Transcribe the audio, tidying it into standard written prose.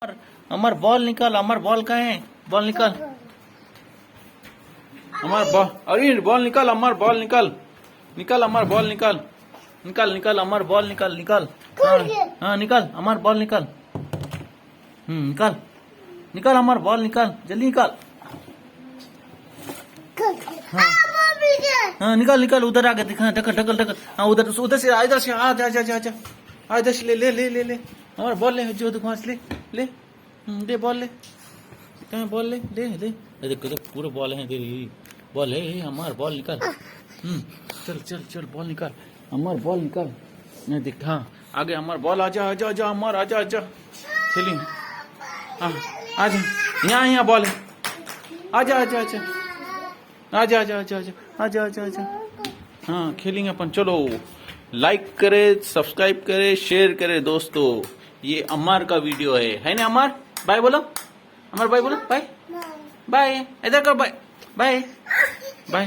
अमर ball निकाल, अमर ball कहाँ है? बॉल निकाल, अमर बॉल, अरे बॉल निकाल, अमर बॉल निकाल, निकाल अमर बॉल निकाल, निकाल निकाल अमर बॉल निकाल, निकाल। हाँ निकाल अमर बॉल निकाल, निकाल निकाल अमर बॉल निकाल, जल्दी निकाल। हाँ निकाल निकाल, उधर आगे दिखा, ढकल ढकल ढकल। हाँ उधर से इधर से आ, जा जा जा जा, आ इधर से ले ले ले ले ले अमर बॉल ले, जो देखो ले ले, दे बॉल ले, कहाँ बॉल ले ले ले, देखो तो पूरे बॉल है, दे बॉल है अमर बॉल निकाल। चल चल चल बॉल निकाल, अमर बॉल निकाल। नहीं दिख, हाँ आगे अमर बॉल, आजा आजा आजा अमर, आजा आजा, चलिए आजा, यहाँ यहाँ बॉल है, आजा आजा आजा आजा आजा आजा आजा आजा आजा आजा। हाँ खेलेंगे अपन, चलो लाइक करे, सब्सक्राइब करे, शेयर करे दोस्तों। ये अमर का वीडियो है ना अमर? बाय बोलो अमर, बाय बोलो, बाय बाय, इधर करो, बाय बाय बाय।